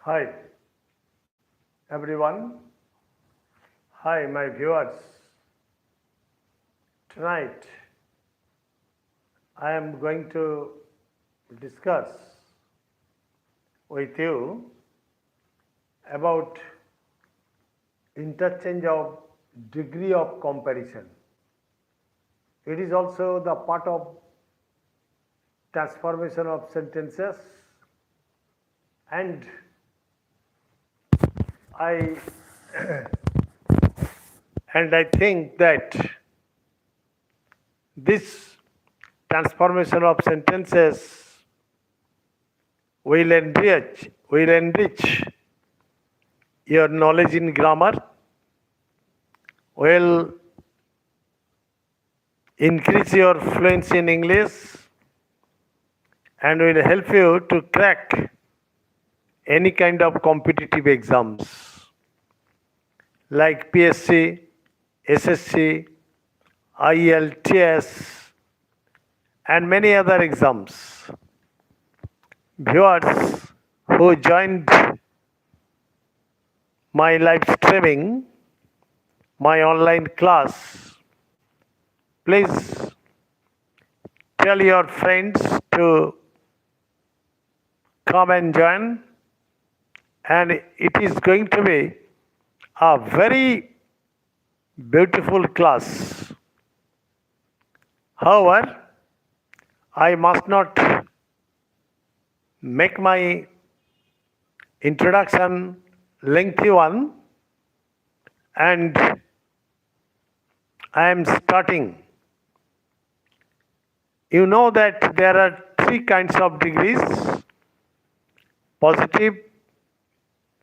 Hi, everyone. Hi, my viewers. Tonight, I am going to discuss with you about interchange of degree of comparison. It is also the part of transformation of sentences, and I I think that this transformation of sentences will enrich your knowledge in grammar, will increase your fluency in English, and will help you to crack any kind of competitive exams like PSC, SSC, IELTS, and many other exams. Viewers who joined my live streaming, my online class, please tell your friends to come and join, and it is going to be a very beautiful class. However, I must not make my introduction lengthy one, and I am starting. You know that there are three kinds of degrees: positive,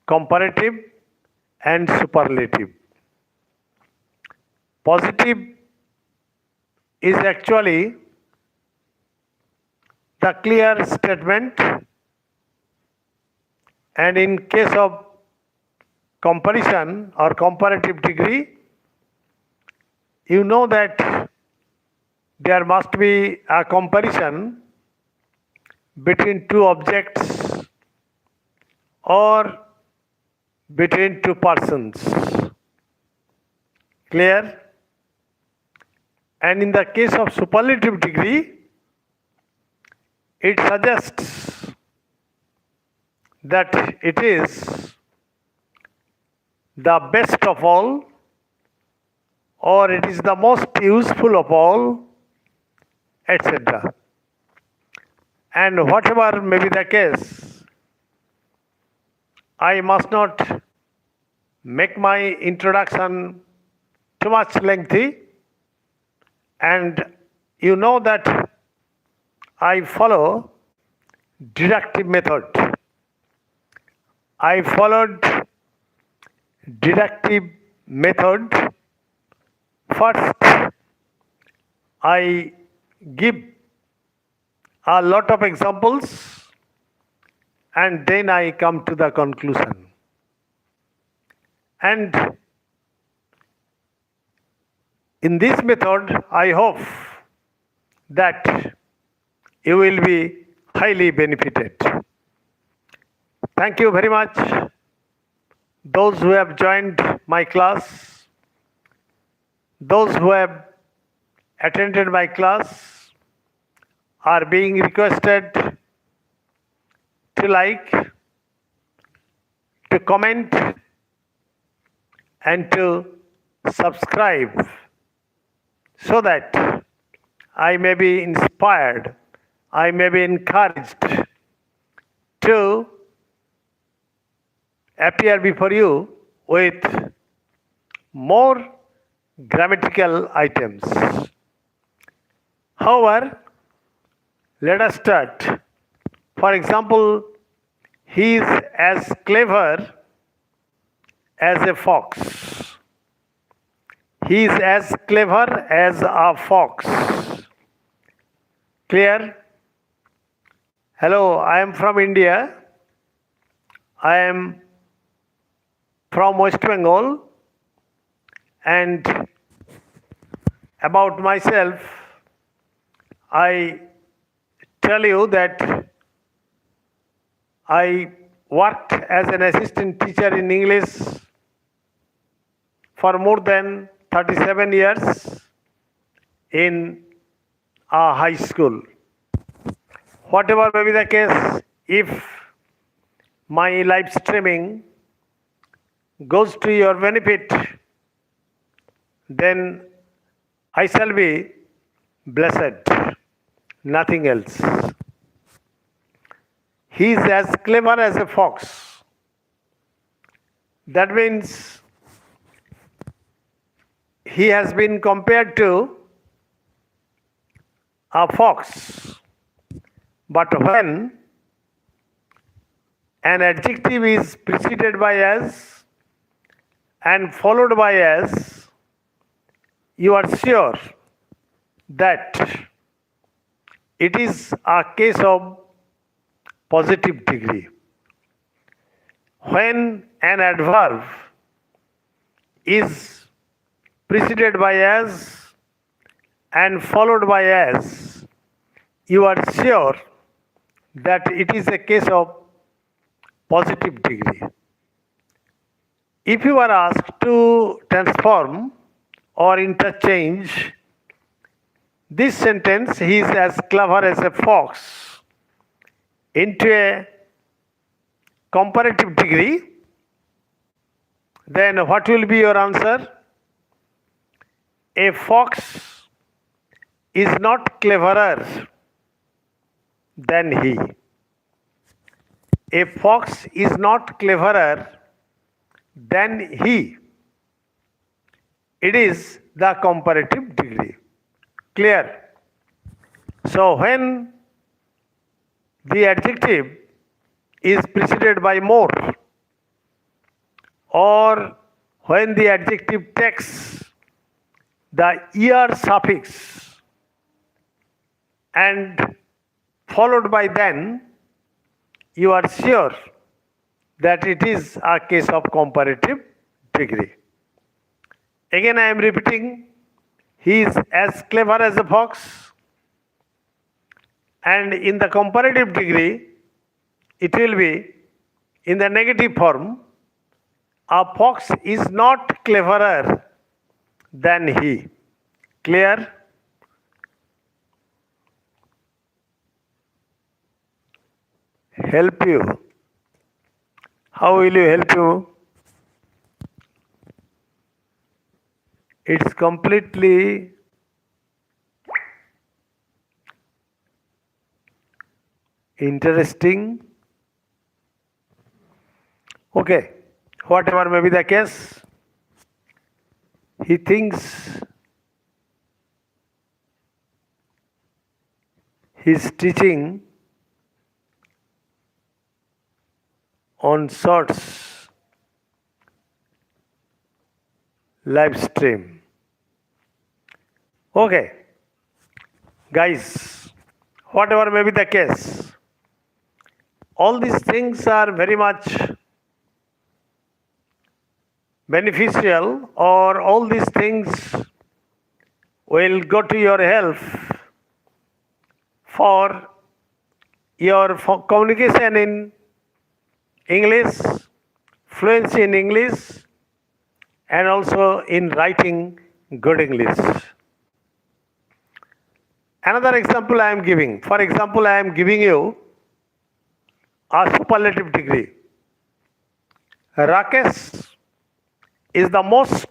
comparative, and superlative. Positive is actually the clear statement, and in case of comparison or comparative degree, you know that there must be a comparison between two objects or between two persons. Clear? And in the case of superlative degree, it suggests that it is the best of all, or it is the most useful of all, etc. And whatever may be the case, I must not make my introduction too much lengthy, and you know that I follow deductive method. I followed deductive method. First, I give a lot of examples, and then I come to the conclusion. And in this method, I hope that you will be highly benefited. Thank you very much. Those who have joined my class, those who have attended my class are being requested to like, to comment, and to subscribe so that I may be inspired, I may be encouraged to appear before you with more grammatical items. However, let us start. For example, he is as clever as a fox. He is as clever as a fox. Clear? Hello, I am from India. I am from West Bengal, and about myself, I tell you that I worked as an assistant teacher in English for more than 37 years in a high school. Whatever may be the case, if my live streaming goes to your benefit, then I shall be blessed, nothing else. He is as clever as a fox. That means he has been compared to a fox. But when an adjective is preceded by as and followed by as, you are sure that it is a case of positive degree. When an adverb is preceded by as and followed by as, you are sure that it is a case of positive degree. If you are asked to transform or interchange this sentence, he is as clever as a fox, into a comparative degree, then what will be your answer? A fox is not cleverer than he. A fox is not cleverer than he. It is the comparative degree. Clear? So when the adjective is preceded by more, or when the adjective takes the er suffix and followed by then, you are sure that it is a case of comparative degree. Again, I am repeating, he is as clever as a fox, and in the comparative degree, it will be in the negative form, a fox is not cleverer than he. Clear? Help you. How will you help you? It's completely interesting. Okay, whatever may be the case, he thinks he's teaching on shorts live stream. Okay, guys, whatever may be the case, all these things are very much beneficial, or all these things will go to your help for your communication in English, fluency in English, and also in writing good English. Another example I am giving. For example, I am giving you a superlative degree. Rakesh is the most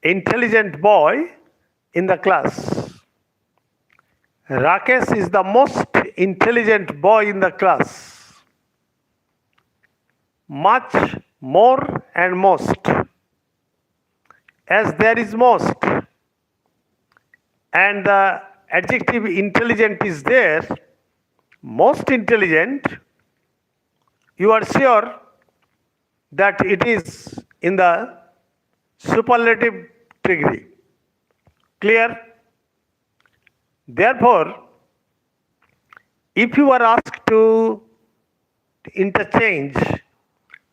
intelligent boy in the class. Rakesh is the most intelligent boy in the class. Much, more, and most. As there is most, and the adjective intelligent is there, most intelligent, you are sure that it is in the superlative degree. Clear? Therefore, if you are asked to interchange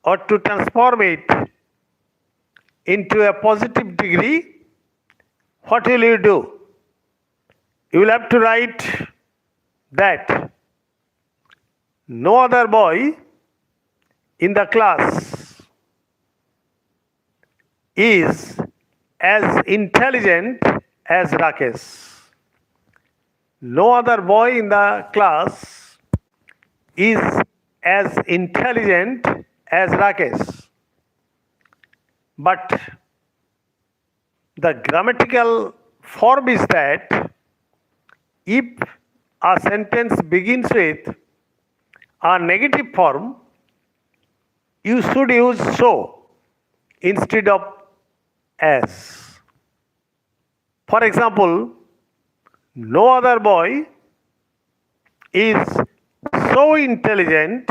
or to transform it into a positive degree, what will you do? You will have to write that no other boy in the class is as intelligent as Rakesh. No other boy in the class is as intelligent as Rakesh. But the grammatical form is that if a sentence begins with a negative form, you should use so instead of as. For example, no other boy is so intelligent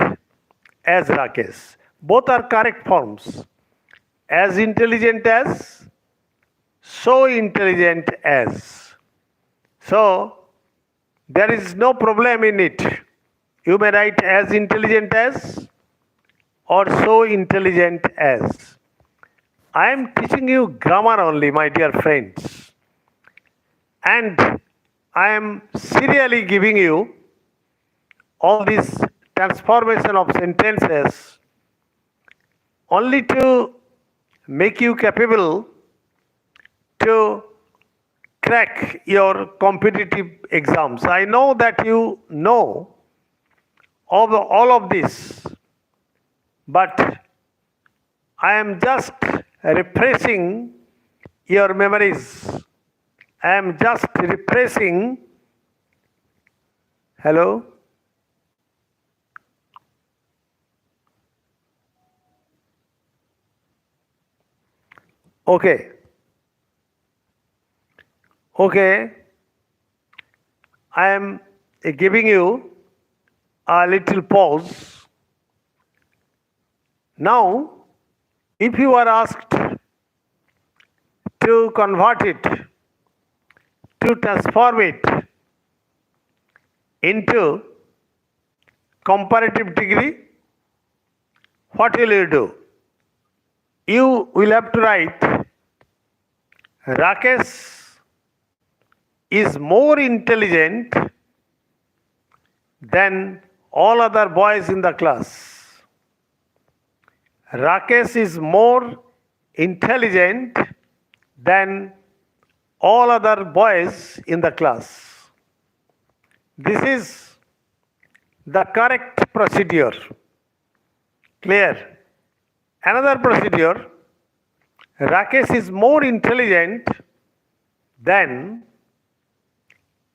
as Rakesh. Both are correct forms. As intelligent as, so intelligent as. So, there is no problem in it. You may write as intelligent as or so intelligent as. I am teaching you grammar only, my dear friends. And I am serially giving you all this transformation of sentences only to make you capable to crack your competitive exams. I know that you know all of this, but I am just refreshing your memories. I am just refreshing. Hello? Okay. Okay. I am giving you a little pause. Now, if you are asked to convert it, to transform it into comparative degree, what will you do? You will have to write Rakesh is more intelligent than all other boys in the class. Rakesh is more intelligent than all other boys in the class. This is the correct procedure. Clear? Another procedure, Rakesh is more intelligent than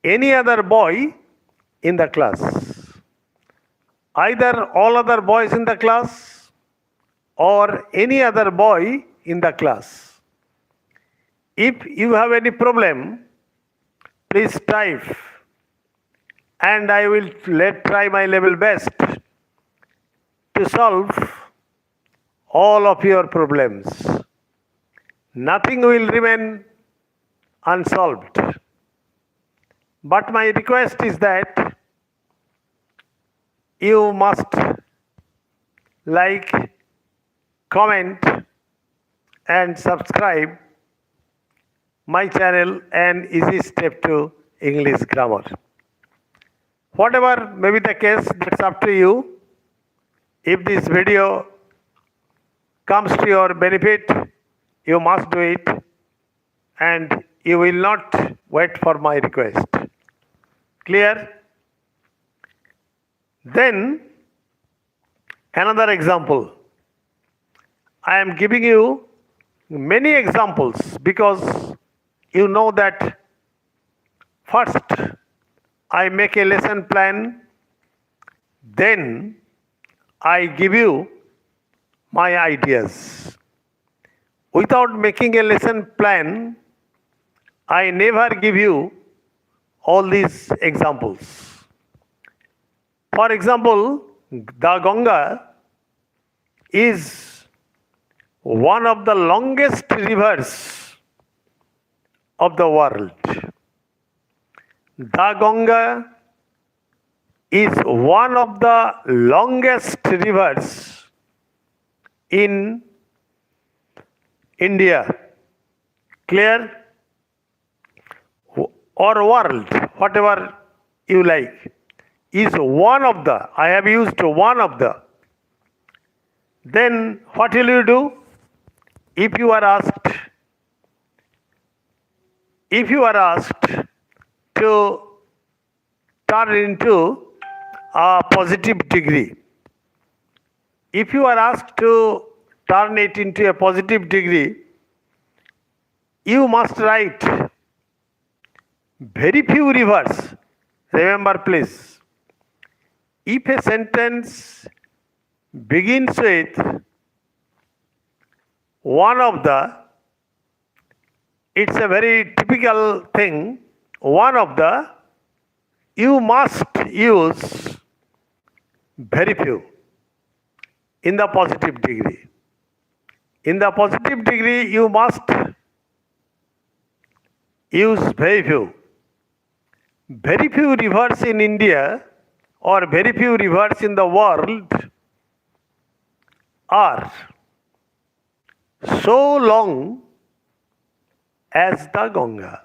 any other boy in the class. Either all other boys in the class or any other boy in the class. If you have any problem, please type and I will try my level best to solve all of your problems. Nothing will remain unsolved. But my request is that you must like, comment and subscribe my channel An Easy Step to English Grammar. Whatever may be the case, that's up to you. If this video comes to your benefit, you must do it and you will not wait for my request. Clear? Then another example. I am giving you many examples because you know that first I make a lesson plan, then I give you my ideas. Without making a lesson plan, I never give you all these examples. For example, the Ganga is one of the longest rivers of the world. The Ganga is one of the longest rivers in India. Clear? Or world, whatever you like, is one of the, I have used one of the. Then what will you do? If you are asked, if you are asked to turn into a positive degree, if you are asked to turn it into a positive degree, you must write very few reverse. Remember please, if a sentence begins with one of the, it's a very typical thing, one of the, you must use very few in the positive degree. In the positive degree, you must use very few. Very few rivers in India or very few rivers in the world are so long as the Ganga.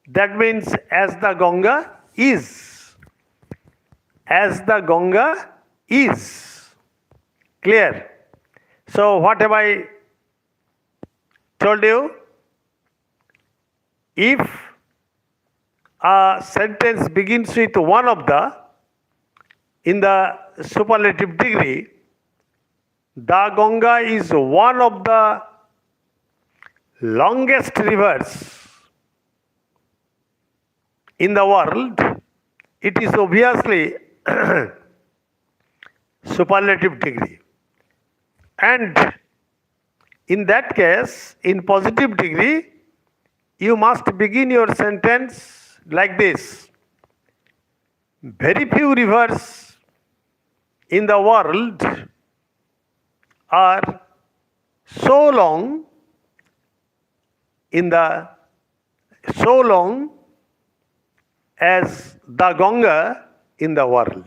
That means as the Ganga is. As the Ganga is. Clear? So what have I told you? If a sentence begins with one of the, in the superlative degree, the Ganga is one of the longest rivers in the world. It is obviously superlative degree. And in that case, in positive degree, you must begin your sentence like this. Very few rivers in the world are so long as the Ganga in the world.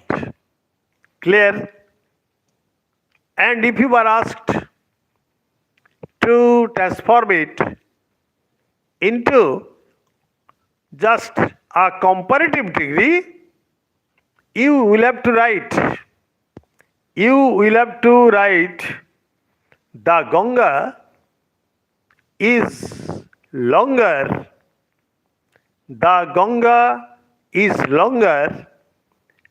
Clear? And if you are asked to transform it into just a comparative degree, you will have to write the Ganga is longer. The Ganga is longer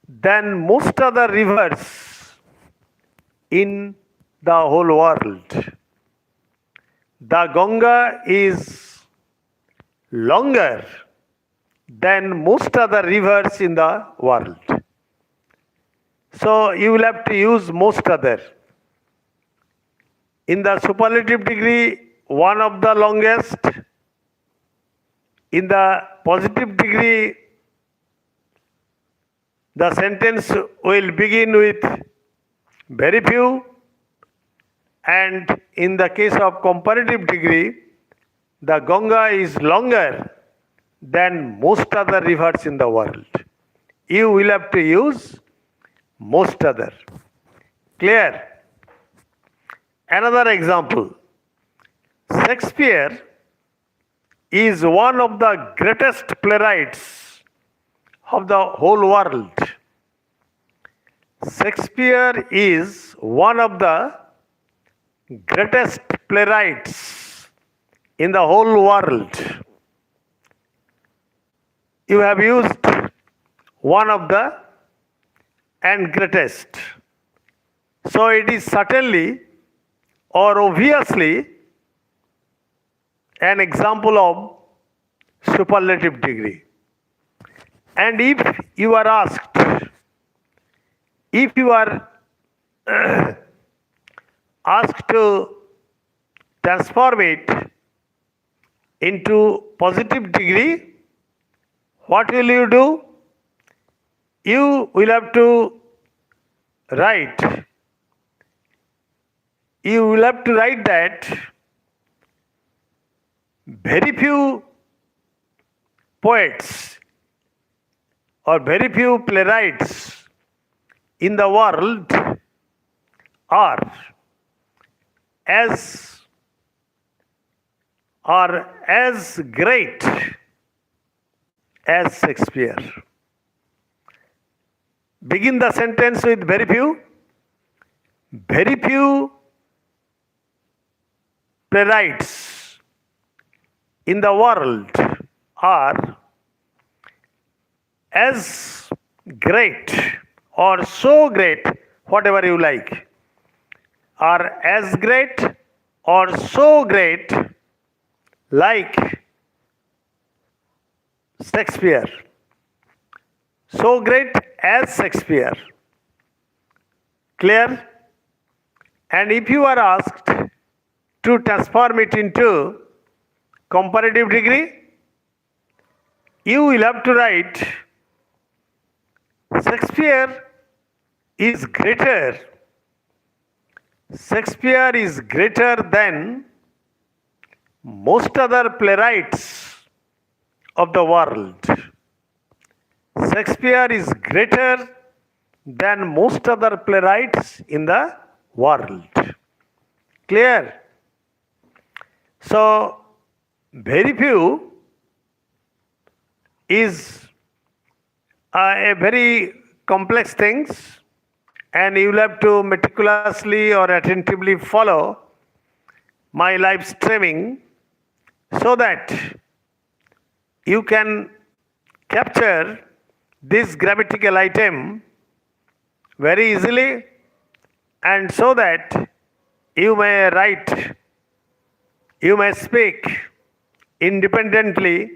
than most other rivers in the whole world. The Ganga is longer than most other rivers in the world. So you will have to use most other. In the superlative degree, one of the longest. In the positive degree, the sentence will begin with very few. And in the case of comparative degree, the Ganga is longer than most other rivers in the world. You will have to use most other. Clear? Another example. Shakespeare is one of the greatest playwrights of the whole world. Shakespeare is one of the greatest playwrights in the whole world. You have used one of the and greatest. So it is certainly or obviously an example of superlative degree. And if you are asked, if you are asked to transform it into positive degree, what will you do? You will have to write. You will have to write that very few poets or very few playwrights in the world are as great as Shakespeare. Begin the sentence with very few playwrights in the world are as great or so great, whatever you like, are as great or so great like Shakespeare. So great as Shakespeare. Clear? And if you are asked to transform it into comparative degree, you will have to write Shakespeare is greater. Shakespeare is greater than most other playwrights of the world. Shakespeare is greater than most other playwrights in the world. Clear? So, very few is a very complex things, and you will have to meticulously or attentively follow my live streaming so that you can capture this grammatical item very easily, and so that you may write, you may speak independently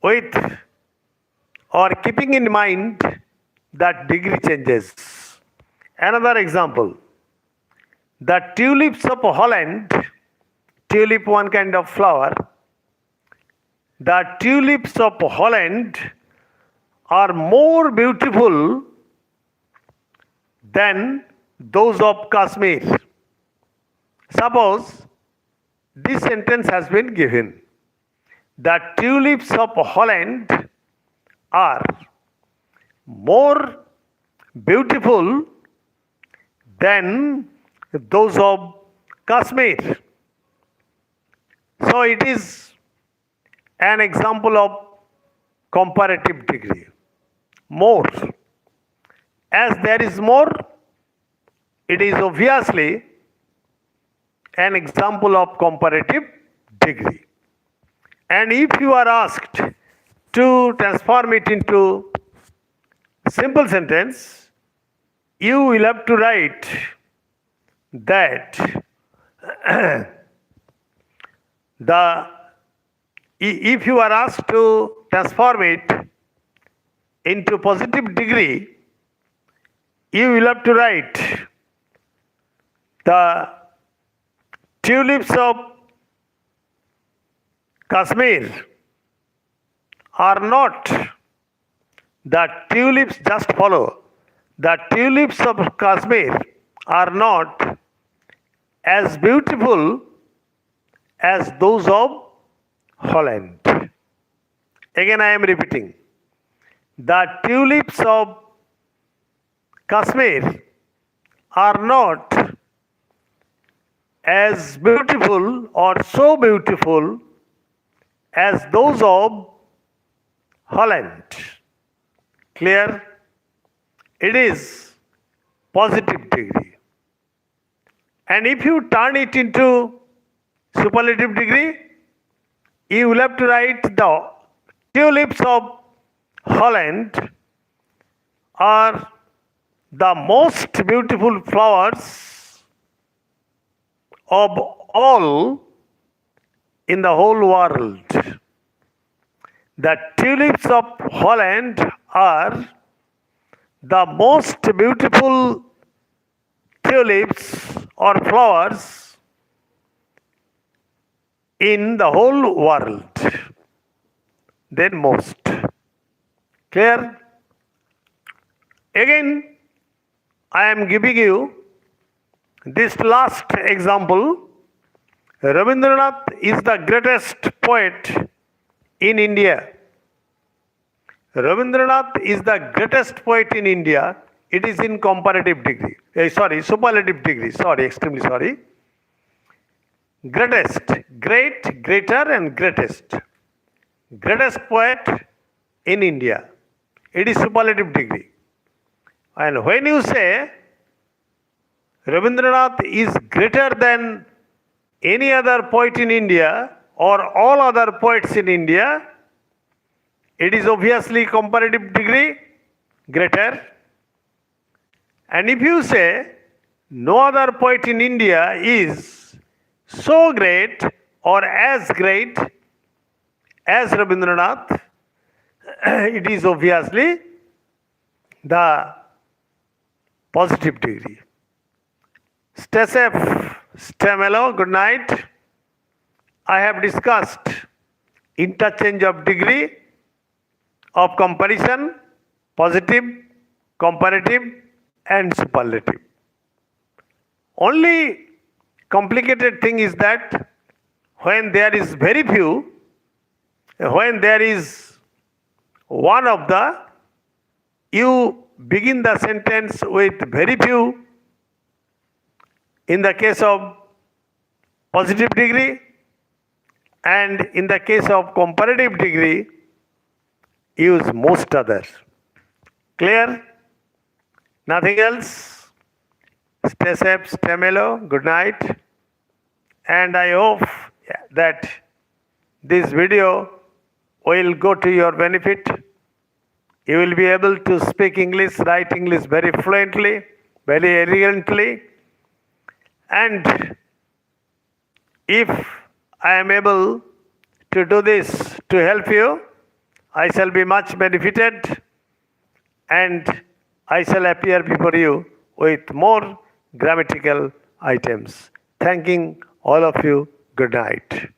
with or keeping in mind that degree changes. Another example, the tulips of Holland, tulip one kind of flower, the tulips of Holland are more beautiful than those of Kashmir. Suppose this sentence has been given. The tulips of Holland are more beautiful than those of Kashmir. So it is an example of comparative degree. More. As there is more, it is obviously an example of comparative degree. And if you are asked to transform it into simple sentence, you will have to write that if you are asked to transform it into positive degree, you will have to write the tulips of Kashmir are not, the tulips just follow. The tulips of Kashmir are not as beautiful as those of Holland. Again, I am repeating. The tulips of Kashmir are not as beautiful or so beautiful as those of Holland. Clear? It is positive degree. And if you turn it into superlative degree, you will have to write the tulips of Holland are the most beautiful flowers of all in the whole world. The tulips of Holland are the most beautiful tulips or flowers in the whole world. Then most. Clear? Again, I am giving you this last example. Rabindranath is the greatest poet in India. Rabindranath is the greatest poet in India. It is in comparative degree. Superlative degree. Extremely sorry. Greatest, great, greater, and greatest. Greatest poet in India. It is superlative degree. And when you say Rabindranath is greater than any other poet in India or all other poets in India, it is obviously comparative degree greater. And if you say no other poet in India is so great or as great as Rabindranath, it is obviously the positive degree. Stay safe, stay mellow, good night. I have discussed interchange of degree of comparison, positive, comparative, and superlative. Only complicated thing is that when there is very few, when there is one of the, you begin the sentence with very few. In the case of positive degree, and in the case of comparative degree, use most others. Clear? Nothing else? Stay safe, stay mellow, good night. And I hope that this video will go to your benefit. You will be able to speak English, write English very fluently, very elegantly. And if I am able to do this to help you, I shall be much benefited and I shall appear before you with more grammatical items. Thanking all of you. Good night.